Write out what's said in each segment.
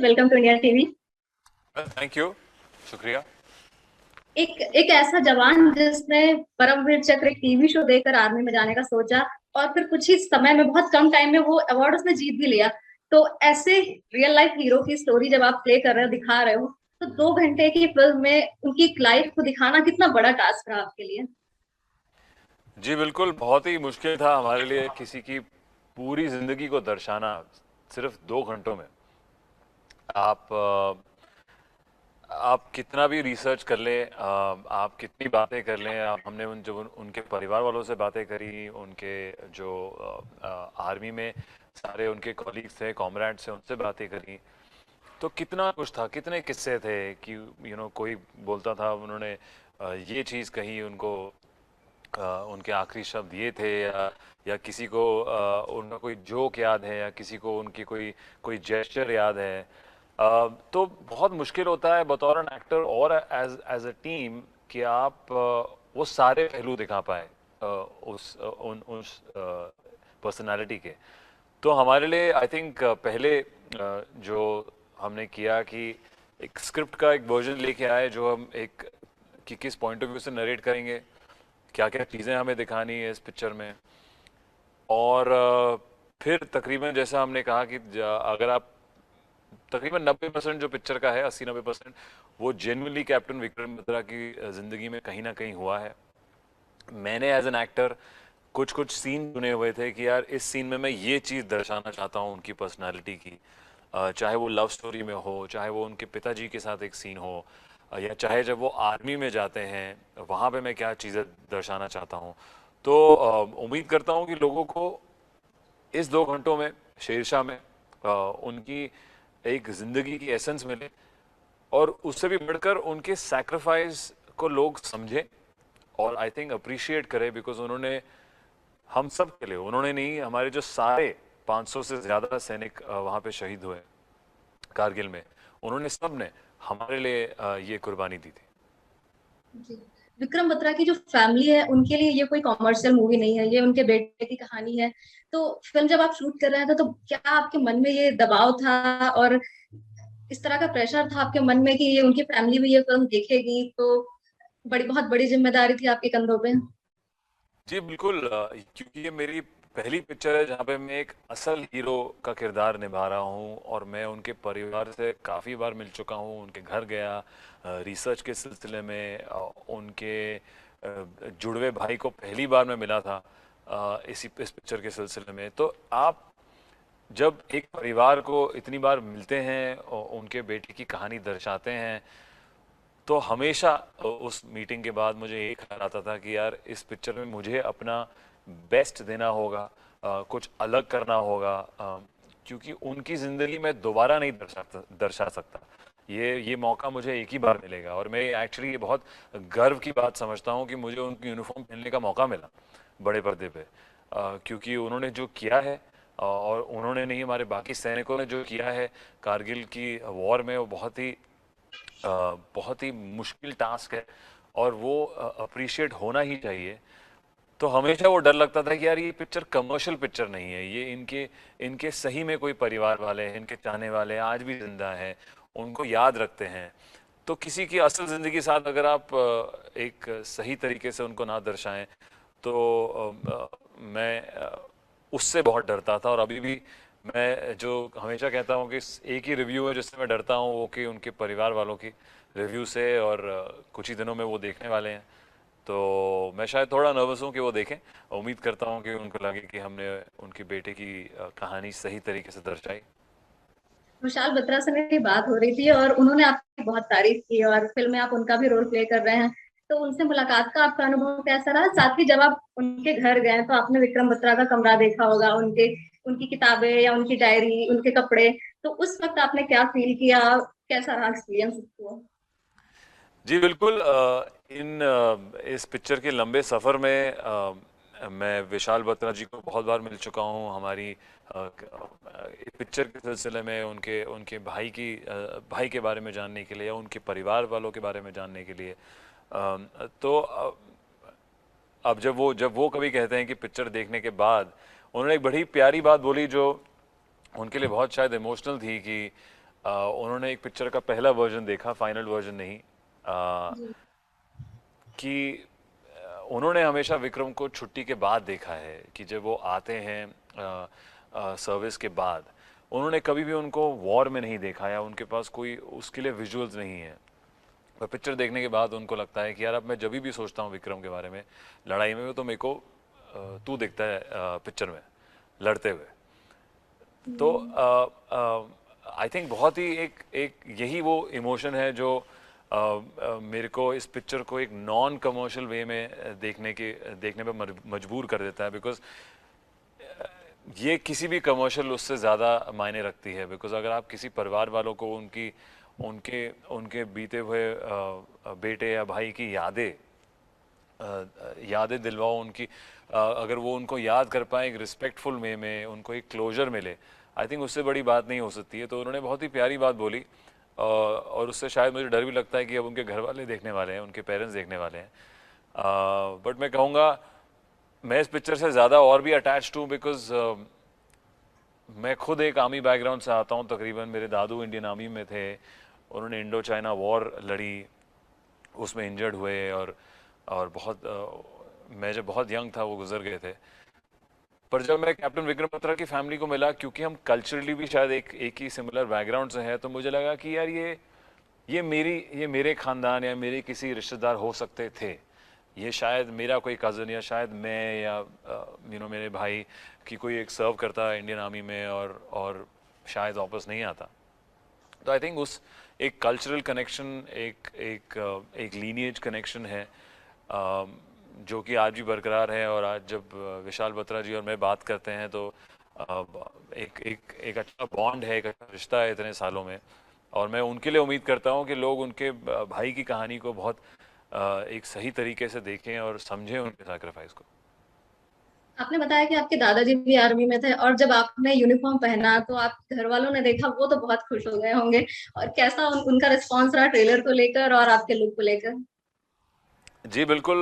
Welcome to India TV. Thank you. शुक्रिया। एक एक ऐसा जवान जिसने परमवीर चक्र एक टीवी शो देकर आर्मी में जाने का सोचा और फिर कुछ ही समय में, बहुत कम टाइम में वो अवार्ड उसने जीत भी लिया। तो ऐसे रियल लाइफ हीरो की स्टोरी जब आप प्ले कर रहे हो, दिखा रहे हो, तो 2 घंटे की फिल्म में उनकी लाइफ को दिखाना कितना बड़ा टास्क रहा आपके लिए? जी बिल्कुल, बहुत ही मुश्किल था हमारे लिए किसी की पूरी जिंदगी को दर्शाना सिर्फ 2 घंटों में। आप आप कितना भी रिसर्च कर लें, आप कितनी बातें कर लें, हमने उनके परिवार वालों से बातें करी, उनके जो आर्मी में सारे उनके कॉलीग्स थे, कॉमरेड्स थे, उनसे बातें करी। तो कितना कुछ था, कितने किस्से थे कि कोई बोलता था उन्होंने ये चीज़ कही उनको, उनके आखिरी शब्द ये थे, या किसी को उनका कोई जोक याद है, या किसी को उनकी कोई कोई जेस्चर याद है। तो बहुत मुश्किल होता है बतौर एन एक्टर और एज एज अ टीम कि आप वो सारे पहलू दिखा पाए उस पर्सनालिटी के। तो हमारे लिए आई थिंक पहले जो हमने किया कि एक स्क्रिप्ट का एक वर्जन लेके आए, जो हम एक कि किस पॉइंट ऑफ व्यू से नरेट करेंगे, क्या क्या चीज़ें हमें दिखानी है इस पिक्चर में। और फिर तकरीबन जैसा हमने कहा कि अगर आप तकरीबन 90% जो पिक्चर का है, 80-90% वो जेन्युइनली कैप्टन विक्रम बत्रा की ज़िंदगी में कहीं ना कहीं हुआ है। मैंने एज एन एक्टर कुछ कुछ सीन चुने हुए थे कि यार इस सीन में मैं ये चीज़ दर्शाना चाहता हूँ उनकी पर्सनालिटी की। चाहे वो लव स्टोरी में हो, चाहे वो उनके पिताजी के साथ एक सीन हो, या चाहे जब वो आर्मी में जाते हैं वहाँ पे मैं क्या चीज़ें दर्शाना चाहता हूँ। तो उम्मीद करता हूँ कि लोगों को इस 2 घंटों में, शेरशाह में, उनकी एक ज़िंदगी की एसेंस मिले, और उससे भी बढ़कर उनके सैक्रिफाइस को लोग समझें और आई थिंक अप्रिशिएट करें, बिकॉज उन्होंने हम सब के लिए, उन्होंने नहीं, हमारे जो सारे 500 से ज़्यादा सैनिक वहाँ पे शहीद हुए कारगिल में, उन्होंने सब ने हमारे लिए ये कुर्बानी दी थी। जी। विक्रम बत्रा की जो फैमिली है उनके लिए ये कोई कॉमर्शियल मूवी नहीं है, ये उनके बेटे की कहानी है। तो फिल्म जब आप शूट कर रहे थे तो क्या आपके मन में ये दबाव था और इस तरह का प्रेशर था आपके मन में कि ये उनकी फैमिली भी ये फिल्म देखेगी, तो बहुत बड़ी जिम्मेदारी थी आपके कंधों पे? जी बिल्कुल, क्योंकि ये मेरी पहली पिक्चर है जहाँ पे मैं एक असल हीरो का किरदार निभा रहा हूँ, और मैं उनके परिवार से काफ़ी बार मिल चुका हूँ, उनके घर गया रिसर्च के सिलसिले में। उनके जुड़वे भाई को पहली बार मैं मिला था इस पिक्चर के सिलसिले में। तो आप जब एक परिवार को इतनी बार मिलते हैं और उनके बेटे की कहानी दर्शाते हैं, तो हमेशा उस मीटिंग के बाद मुझे ये ख्याल आता था कि यार इस पिक्चर में मुझे अपना बेस्ट देना होगा, कुछ अलग करना होगा, क्योंकि उनकी ज़िंदगी में दोबारा नहीं दर्शा सकता। ये मौका मुझे एक ही बार मिलेगा, और मैं एक्चुअली ये बहुत गर्व की बात समझता हूँ कि मुझे उनकी यूनिफॉर्म पहनने का मौका मिला बड़े पर्दे पे, क्योंकि उन्होंने जो किया है, और उन्होंने नहीं, हमारे बाकी सैनिकों ने जो किया है कारगिल की वॉर में, वो बहुत ही मुश्किल टास्क है, और वो अप्रिशिएट होना ही चाहिए। तो हमेशा वो डर लगता था कि यार ये पिक्चर कमर्शियल पिक्चर नहीं है, ये इनके इनके सही में कोई परिवार वाले हैं, इनके चाहने वाले आज भी जिंदा हैं, उनको याद रखते हैं। तो किसी की असल ज़िंदगी के साथ अगर आप एक सही तरीके से उनको ना दर्शाएं, तो मैं उससे बहुत डरता था। और अभी भी मैं जो हमेशा कहता हूँ कि एक ही रिव्यू है जिससे मैं डरता हूँ, वो कि उनके परिवार वालों की रिव्यू से, और कुछ ही दिनों में वो देखने वाले हैं। तो मैं शायद थोड़ा नर्वस हूँ कि वो देखें। उम्मीद करता हूँ कि उनको लगे कि हमने उनके बेटे की कहानी सही तरीके से दर्शाई। विशाल बत्रा से मेरी बात हो रही थी और उन्होंने आपकी बहुत तारीफ की और फिल्म में आप उनका भी रोल प्ले कर रहे हैं। तो उनसे मुलाकात का आपका अनुभव कैसा रहा? साथ ही जब आप उनके घर गए तो आपने विक्रम बत्रा का कमरा देखा होगा, उनके उनकी किताबें या उनकी डायरी, उनके कपड़े। तो उस वक्त आपने क्या फील किया? कैसा रहा एक्सपीरियंस वो? जी बिल्कुल, इस पिक्चर के लंबे सफ़र में मैं विशाल बत्रा जी को बहुत बार मिल चुका हूँ। हमारी पिक्चर के सिलसिले में उनके उनके भाई के बारे में जानने के लिए, या उनके परिवार वालों के बारे में जानने के लिए। तो अब जब वो कभी कहते हैं कि पिक्चर देखने के बाद, उन्होंने एक बड़ी प्यारी बात बोली जो उनके लिए बहुत शायद इमोशनल थी, कि उन्होंने एक पिक्चर का पहला वर्जन देखा, फाइनल वर्जन नहीं, जी। कि उन्होंने हमेशा विक्रम को छुट्टी के बाद देखा है, कि जब वो आते हैं सर्विस के बाद, उन्होंने कभी भी उनको वॉर में नहीं देखा या उनके पास कोई उसके लिए विजुअल्स नहीं है। पर पिक्चर देखने के बाद उनको लगता है कि यार अब मैं जब भी सोचता हूँ विक्रम के बारे में लड़ाई में, तो मेरे को तू दिखता है पिक्चर में लड़ते हुए। तो आई थिंक बहुत ही एक एक यही वो इमोशन है जो मेरे को इस पिक्चर को एक नॉन कमर्शियल वे में देखने पे मजबूर कर देता है, बिकॉज ये किसी भी कमर्शियल उससे ज़्यादा मायने रखती है। बिकॉज अगर आप किसी परिवार वालों को उनकी उनके उनके बीते हुए बेटे या भाई की यादें दिलवाओ उनकी, अगर वो उनको याद कर पाए एक रिस्पेक्टफुल वे में, उनको एक क्लोजर मिले, आई थिंक उससे बड़ी बात नहीं हो सकती है। तो उन्होंने बहुत ही प्यारी बात बोली, और उससे शायद मुझे डर भी लगता है कि अब उनके घर वाले देखने वाले हैं, उनके पेरेंट्स देखने वाले हैं। बट मैं कहूँगा मैं इस पिक्चर से ज़्यादा और भी अटैच्ड हूँ, बिकॉज मैं खुद एक आर्मी बैकग्राउंड से आता हूँ। तकरीबन मेरे दादू इंडियन आर्मी में थे, उन्होंने इंडो चाइना वॉर लड़ी, उसमें इंजर्ड हुए, और बहुत मैं जब बहुत यंग था वो गुजर गए थे। पर जब मैं कैप्टन विक्रम बत्रा की फैमिली को मिला, क्योंकि हम कल्चरली भी शायद एक ही सिमिलर बैकग्राउंड से हैं, तो मुझे लगा कि यार ये मेरे खानदान या मेरे किसी रिश्तेदार हो सकते थे। ये शायद मेरा कोई कज़न या शायद मैं या मेरे भाई की कोई एक सर्व करता है इंडियन आर्मी में, और शायद वापस नहीं आता। तो आई थिंक उस एक कल्चरल कनेक्शन, एक लीनिएज कनेक्शन है जो कि आज भी बरकरार है। और आज जब विशाल बत्रा जी और मैं बात करते हैं तो एक अच्छा बॉन्ड है, एक अच्छा रिश्ता है इतने सालों में। और मैं उनके लिए उम्मीद करता हूँ कि लोग उनके भाई की कहानी को बहुत एक सही तरीके से देखें और समझें उनके सैक्रिफाइस को। आपने बताया कि आपके दादाजी भी आर्मी में थे, और जब आपने यूनिफॉर्म पहना तो आप घर वालों ने देखा, वो तो बहुत खुश हो गए होंगे। और कैसा उनका रिस्पॉन्स रहा ट्रेलर को लेकर और आपके लुक को लेकर? जी बिल्कुल,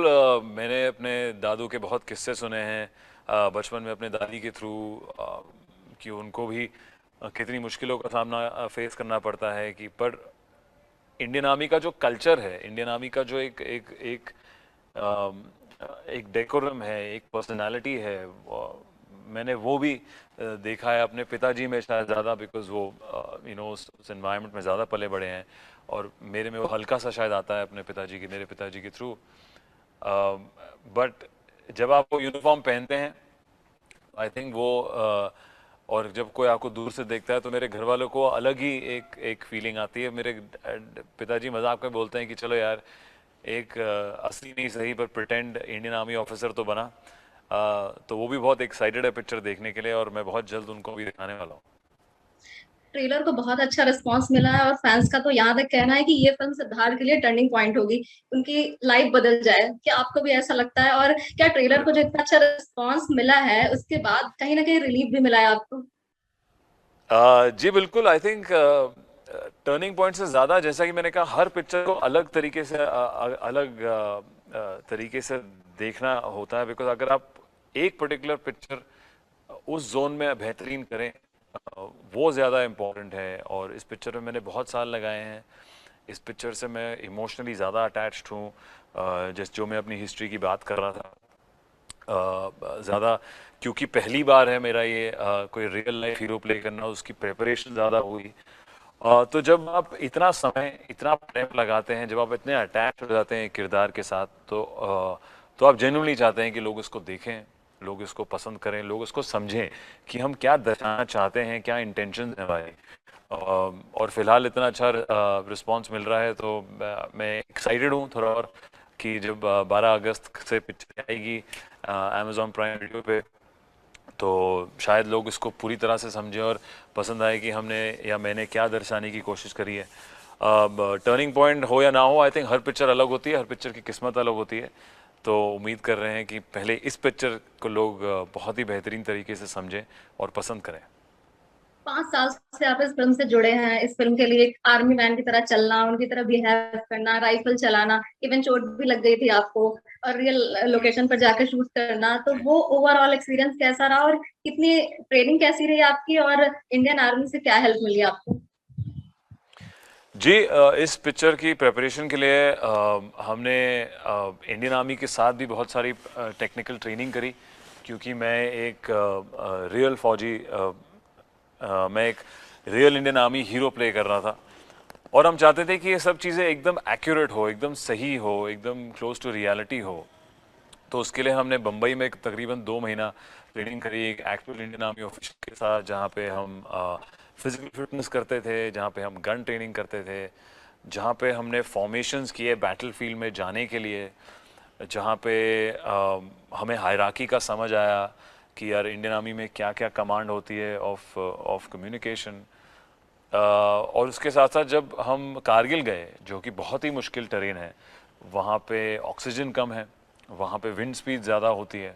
मैंने अपने दादू के बहुत किस्से सुने हैं बचपन में अपने दादी के थ्रू, कि उनको भी कितनी मुश्किलों का सामना फेस करना पड़ता है। कि पर इंडियन आर्मी का जो कल्चर है, इंडियन आर्मी का जो एक एक एक अम, एक डेकोरम है, एक पर्सनालिटी है, मैंने वो भी देखा है अपने पिताजी में शायद ज़्यादा, बिकॉज वो उस एनवायरनमेंट में ज़्यादा पले बड़े हैं, और मेरे में वो हल्का सा शायद आता है अपने पिताजी की, मेरे पिताजी के थ्रू। बट जब आप वो यूनिफॉर्म पहनते हैं, आई थिंक वो और जब कोई आपको दूर से देखता है तो मेरे घर वालों को अलग ही एक एक फीलिंग आती है। मेरे पिताजी मजाक में बोलते हैं कि चलो यार, एक असली नहीं सही पर प्रिटेंड इंडियन आर्मी ऑफिसर तो बना। तो वो भी बहुत एक्साइटेड है पिक्चर देखने के लिए, और मैं बहुत जल्द उनको भी दिखाने वाला हूँ। ट्रेलर को बहुत अच्छा रिस्पांस मिला है, और फैंस का तो यहाँ तक कहना है कि ये फिल्म सिद्धार्थ के लिए टर्निंग पॉइंट होगी, उनकी लाइफ बदल जाए। क्या आपको भी ऐसा लगता है? और क्या ट्रेलर को जो इतना अच्छा रिस्पांस मिला है उसके बाद कहीं ना कहीं रिलीफ भी मिला है आपको? जी बिल्कुल, आई थिंक टर्निंग पॉइंट से ज़्यादा, जैसा कि मैंने कहा, हर पिक्चर को अलग तरीके से अलग तरीके से देखना होता है। बिकॉज अगर आप एक पर्टिकुलर पिक्चर उस जोन में बेहतरीन करें, वो ज़्यादा इम्पोर्टेंट है। और इस पिक्चर में मैंने बहुत साल लगाए हैं, इस पिक्चर से मैं इमोशनली ज़्यादा अटैच्ड हूँ। जिस जो मैं अपनी हिस्ट्री की बात कर रहा था, ज़्यादा, क्योंकि पहली बार है मेरा ये कोई रियल लाइफ हीरो प्ले करना, उसकी प्रिपरेशन ज़्यादा हुई। तो जब आप इतना समय, इतना प्रेम लगाते हैं, जब आप इतने अटैच हो जाते हैं किरदार के साथ, तो आप जेन्युइनली चाहते हैं कि लोग इसको देखें, लोग इसको पसंद करें, लोग इसको समझें कि हम क्या दर्शाना चाहते हैं, क्या इंटेंशन है हमारी। और फिलहाल इतना अच्छा रिस्पांस मिल रहा है, तो मैं एक्साइटेड हूँ थोड़ा और, कि जब 12 अगस्त से पिक्चर आएगी अमेज़ॉन प्राइम वीडियो पे, तो शायद लोग इसको पूरी तरह से समझें और पसंद आए कि हमने या मैंने क्या दर्शाने की कोशिश करी है। अब टर्निंग पॉइंट हो या ना हो, आई थिंक हर पिक्चर अलग होती है, हर पिक्चर की किस्मत अलग होती है। तो उम्मीद कर रहे हैं कि पहले इस पिक्चर को लोग बहुत ही बेहतरीन तरीके से समझें और पसंद करें। 5 साल से आप इस फिल्म से जुड़े हैं, इस फिल्म के लिए एक आर्मी मैन की तरह चलना, उनकी तरह बिहेव करना, राइफल चलाना, इवन चोट भी लग गई थी आपको, और रियल लोकेशन पर जाकर शूट करना, तो वो ओवरऑल एक्सपीरियंस कैसा रहा? और कितनी ट्रेनिंग कैसी रही आपकी? और इंडियन आर्मी से क्या हेल्प मिली आपको? जी इस पिक्चर की प्रिपरेशन के लिए हमने इंडियन आर्मी के साथ भी बहुत सारी टेक्निकल ट्रेनिंग करी, क्योंकि मैं एक real Indian army hero play कर रहा था, और हम चाहते थे कि ये सब चीज़ें एकदम एक्यूरेट हो, एकदम सही हो, एकदम क्लोज टू रियलिटी हो। तो उसके लिए हमने बम्बई में तकरीबन 2 महीना ट्रेनिंग करी एक एक्चुअल इंडियन आर्मी ऑफिसर के साथ, जहाँ पे हम फिजिकल फिटनेस करते थे, जहाँ पे हम गन ट्रेनिंग करते थे, जहाँ पे हमने फॉर्मेशंस किए बैटल फील्ड में जाने के लिए, जहाँ पे हमें हायरार्की का समझ आया कि यार इंडियन आर्मी में क्या क्या कमांड होती है ऑफ कम्युनिकेशन। और उसके साथ साथ जब हम कारगिल गए, जो कि बहुत ही मुश्किल टेरेन है, वहाँ पे ऑक्सीजन कम है, वहाँ पे विंड स्पीड ज़्यादा होती है,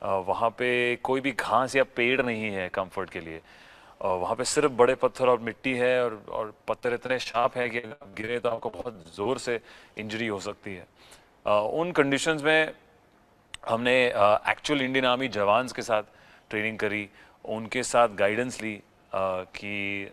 वहाँ पे कोई भी घास या पेड़ नहीं है कंफर्ट के लिए, वहाँ पे सिर्फ बड़े पत्थर और मिट्टी है, और पत्थर इतने शार्प है कि अगर आप गिरे तो आपको बहुत ज़ोर से इंजरी हो सकती है। उन कंडीशंस में हमने एक्चुअल इंडियन आर्मी जवान्स के साथ ट्रेनिंग करी, उनके साथ गाइडेंस ली कि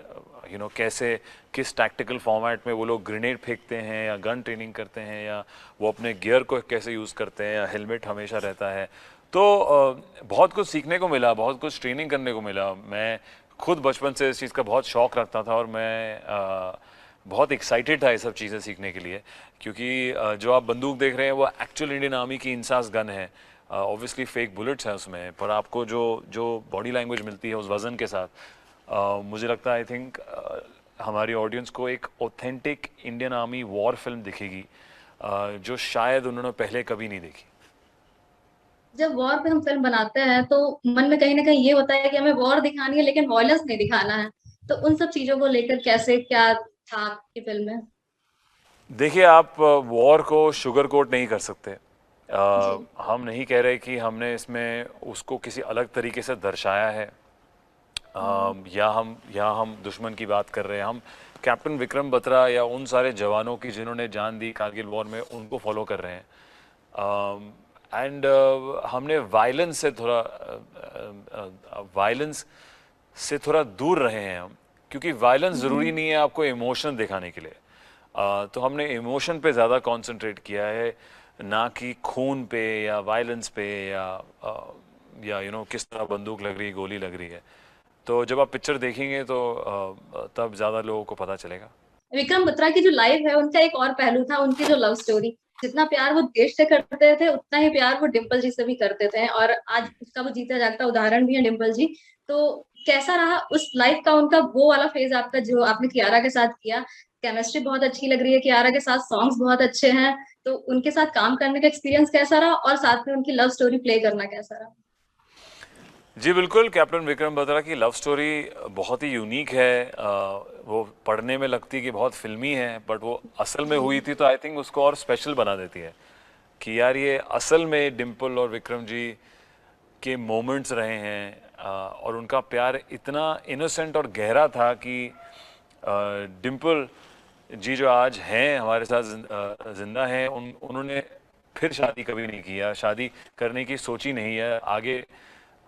कैसे किस टैक्टिकल फॉर्मेट में वो लोग ग्रेनेड फेंकते हैं या गन ट्रेनिंग करते हैं, या वो अपने गियर को कैसे यूज़ करते हैं, या हेलमेट हमेशा रहता है। तो बहुत कुछ सीखने को मिला, बहुत कुछ ट्रेनिंग करने को मिला। मैं खुद बचपन से इस चीज़ का बहुत शौक़ रखता था, और मैं बहुत एक्साइटेड था ये सब चीज़ें सीखने के लिए, क्योंकि जो आप बंदूक देख रहे हैं वो एक्चुअल इंडियन आर्मी की इंसास गन है। ऑब्वियसली फेक बुलेट्स हैं उसमें, पर आपको जो जो बॉडी लैंग्वेज मिलती है उस वज़न के साथ, मुझे लगता है आई थिंक हमारी ऑडियंस को एक authentic Indian army war film दिखेगी, जो शायद उन्होंने पहले कभी नहीं देखी। जब वॉर पे हम फिल्म बनाते हैं तो मन में कहीं ना कहीं ये होता है कि हमें वॉर दिखानी है लेकिन वॉयलेंस नहीं दिखाना है, तो उन सब चीजों को लेकर कैसे क्या था आपकी फिल्म में? देखिए, आप वॉर को शुगर कोट नहीं कर सकते। जी। हम नहीं कह रहे कि हमने इसमें उसको किसी अलग तरीके से दर्शाया है, या हम दुश्मन की बात कर रहे हैं। हम कैप्टन विक्रम बत्रा या उन सारे जवानों की जिन्होंने जान दी कारगिल वॉर में, उनको फॉलो कर रहे हैं। एंड हमने वायलेंस से थोड़ा दूर रहे हैं हम, क्योंकि वायलेंस ज़रूरी नहीं है आपको इमोशन दिखाने के लिए। तो हमने इमोशन पे ज़्यादा कंसंट्रेट किया है, ना कि खून पे या वायलेंस पे, या किस तरह बंदूक लग रही, गोली लग रही है। तो जब आप पिक्चर देखेंगे तो तब ज़्यादा लोगों को पता चलेगा। विक्रम बत्रा की जो लाइफ है उनका एक और पहलू था, उनकी जो लव स्टोरी। जितना प्यार वो देश से करते थे उतना ही प्यार वो डिम्पल जी से भी करते थे, और आज उसका वो जीता जागता उदाहरण भी है डिम्पल जी। तो कैसा रहा उस लाइफ का उनका वो वाला फेज आपका जो आपने कियारा के साथ किया? केमिस्ट्री बहुत अच्छी लग रही है कियारा के साथ, सॉन्ग्स बहुत अच्छे हैं, तो उनके साथ काम करने का एक्सपीरियंस कैसा रहा, और साथ में उनकी लव स्टोरी प्ले करना कैसा रहा? जी बिल्कुल, कैप्टन विक्रम बत्रा की लव स्टोरी बहुत ही यूनिक है। वो पढ़ने में लगती है कि बहुत फिल्मी है, बट वो असल में हुई जी। थी तो आई थिंक उसको और स्पेशल बना देती है कि यार ये असल में डिम्पल और विक्रम जी के मोमेंट्स रहे हैं, और उनका प्यार इतना इनोसेंट और गहरा था कि डिम्पल जी जो आज हैं हमारे साथ जिंदा हैं, उन्होंने फिर शादी कभी नहीं किया, शादी करने की सोची नहीं है आगे।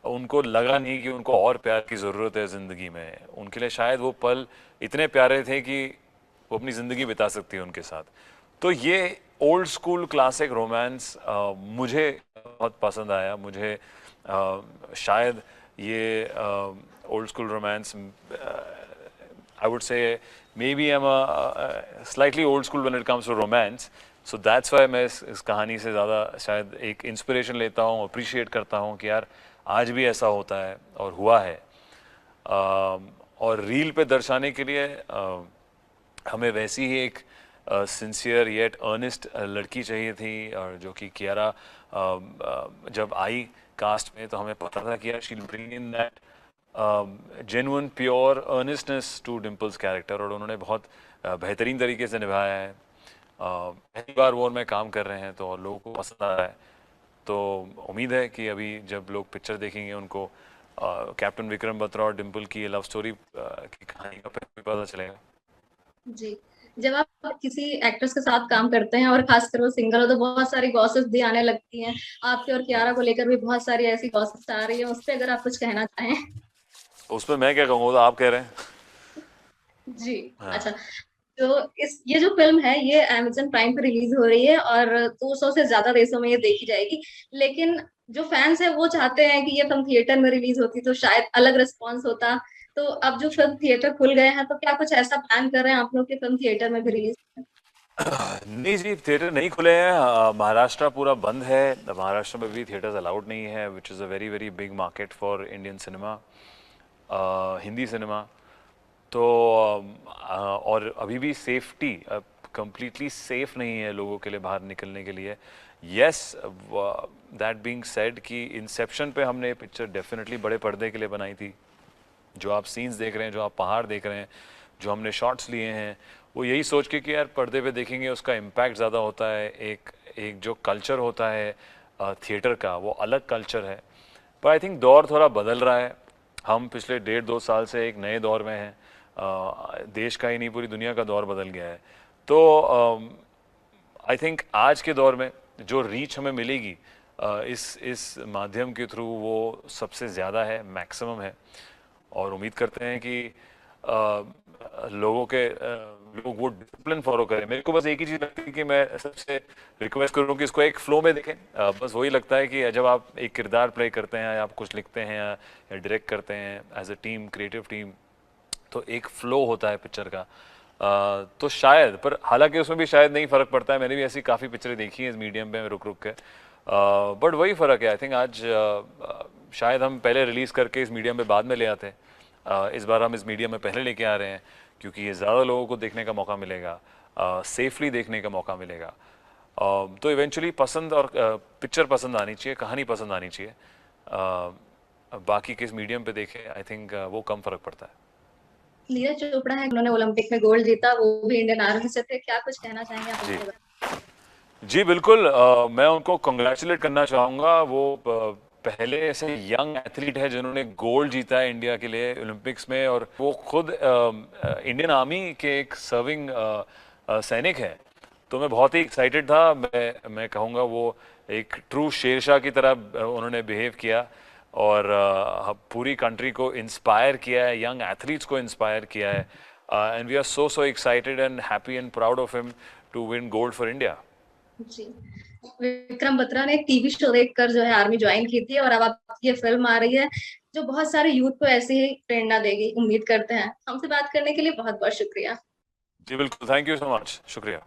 उनको लगा नहीं कि उनको और प्यार की ज़रूरत है ज़िंदगी में। उनके लिए शायद वो पल इतने प्यारे थे कि वो अपनी ज़िंदगी बिता सकती है उनके साथ। तो ये ओल्ड स्कूल क्लासिक रोमांस मुझे बहुत पसंद आया। मुझे शायद ये old school romance, I would say maybe I'm a slightly old school when it comes to romance. So that's why मैं इस कहानी से ज़्यादा शायद एक इंस्पिरेशन लेता हूँ, अप्रिशिएट करता हूँ कि यार आज भी ऐसा होता है और हुआ है। और रील पे दर्शाने के लिए हमें वैसी ही एक सिंसियर येट अर्नेस्ट लड़की चाहिए थी, और जो कि कियारा जब आई कास्ट में तो हमें पता था कि यार she will bring in that genuine pure earnestness to Dimple's character, और उन्होंने बहुत बेहतरीन तरीके से निभाया है। पहली बार वो और मैं काम कर रहे हैं तो और लोगों को पसंद आ रहा है। तो उम्मीद है कि अभी जब लोग पिक्चर देखेंगे उनको कैप्टन विक्रम बत्रा और डिम्पल की लव स्टोरी की कहानी का पता चलेगा। जी। जब आप किसी एक्ट्रेस के साथ काम करते हैं और खासकर वो सिंगल हो तो बहुत सारी गॉसिप्स भी आने लगती हैं। आपके और कियारा को लेकर भी बहुत सारी ऐसी गॉसिप्स आ रही है, उस पे अगर आप कुछ कहना चाहें? उसमें मैं क्या कहूँगा, तो आप कह रहे हैं। जी। अच्छा। हाँ। जो ये जो फ़िल्म है ये अमेज़न प्राइम पे रिलीज़ हो रही है और 200 से ज़्यादा देशों में ये देखी जाएगी। लेकिन जो फैन्स हैं वो चाहते हैं कि ये फ़िल्म थिएटर में रिलीज़ होती तो शायद अलग रिस्पॉन्स होता। तो अब जो फ़िल्म थिएटर खुल गए हैं तो क्या कुछ ऐसा प्लान कर रहे हैं आप लोग कि फ़िल्म थिएटर में भी रिलीज़ हो? नहीं जी, थिएटर नहीं खुले हैं। महाराष्ट्र पूरा बंद है। महाराष्ट्र में भी थिएटर्स अलाउड नहीं है, which is a very very big market for Indian cinema, Hindi cinema. तो और अभी भी सेफ्टी कंप्लीटली सेफ नहीं है लोगों के लिए बाहर निकलने के लिए। यस, दैट बीइंग सेड कि इंसेप्शन पे हमने पिक्चर डेफिनेटली बड़े पर्दे के लिए बनाई थी। जो आप सीन्स देख रहे हैं, जो आप पहाड़ देख रहे हैं, जो हमने शॉट्स लिए हैं, वो यही सोच के कि यार पर्दे पे देखेंगे उसका इम्पैक्ट ज़्यादा होता है। एक एक जो कल्चर होता है थिएटर का, वो अलग कल्चर है। पर आई थिंक दौर थोड़ा बदल रहा है। हम पिछले 1.5-2 साल से एक नए दौर में हैं। देश का ही नहीं, पूरी दुनिया का दौर बदल गया है। तो आई थिंक आज के दौर में जो रीच हमें मिलेगी इस माध्यम के थ्रू, वो सबसे ज़्यादा है, मैक्सिमम है। और उम्मीद करते हैं कि लोग वो डिसिप्लिन फॉलो करें। मेरे को बस एक ही चीज़ लगती है कि मैं सबसे रिक्वेस्ट करूँ कि इसको एक फ्लो में देखें। बस वही लगता है कि जब आप एक किरदार प्ले करते हैं या आप कुछ लिखते हैं या डायरेक्ट करते हैं as a team, creative team, तो एक फ्लो होता है पिक्चर का। तो शायद, पर हालांकि उसमें भी शायद नहीं फ़र्क पड़ता है। मैंने भी ऐसी काफ़ी पिक्चरें देखी हैं इस मीडियम पे रुक रुक के, बट वही फ़र्क है। आई थिंक आज शायद हम पहले रिलीज़ करके इस मीडियम पे बाद में ले आते हैं। इस बार हम इस मीडियम में पहले लेके आ रहे हैं क्योंकि ये ज़्यादा लोगों को देखने का मौका मिलेगा, सेफली देखने का मौका मिलेगा। तो इवेंचुअली पसंद और पिक्चर पसंद आनी चाहिए, कहानी पसंद आनी चाहिए। बाकी किस मीडियम पे देखें, आई थिंक वो कम फ़र्क पड़ता है। नीरज चोपड़ा है, उन्होंने ओलंपिक में गोल्ड जीता, वो भी इंडियन आर्मी से थे। क्या कुछ कहना चाहेंगे आप जी उनके बारे जी बिल्कुल, मैं उनको कंग्रेचुलेट करना चाहूँगा। वो पहले ऐसे यंग एथलीट है जिन्होंने गोल्ड जीता है इंडिया के लिए ओलंपिक्स में, और वो खुद इंडियन आर्मी के एक सर्विंग सैनिक हैं। तो मैं बहुत ही एक्साइटेड था। मैं कहूँगा वो एक ट्रू शेरशाह की तरह उन्होंने बिहेव किया और पूरी कंट्री को इंस्पायर किया है, यंग एथलीट्स को इंस्पायर किया है। And we are so so excited and happy and proud of him to win gold for India. में? जी। विक्रम बत्रा ने एक टीवी शो देखकर जो है आर्मी ज्वाइन की थी और अब आपकी ये फिल्म आ रही है जो बहुत सारे यूथ को ऐसे ही प्रेरणा देगी, उम्मीद करते हैं। हमसे बात करने के लिए बहुत बहुत शुक्रिया। जी बिल्कुल, थैंक यू सो मच, शुक्रिया।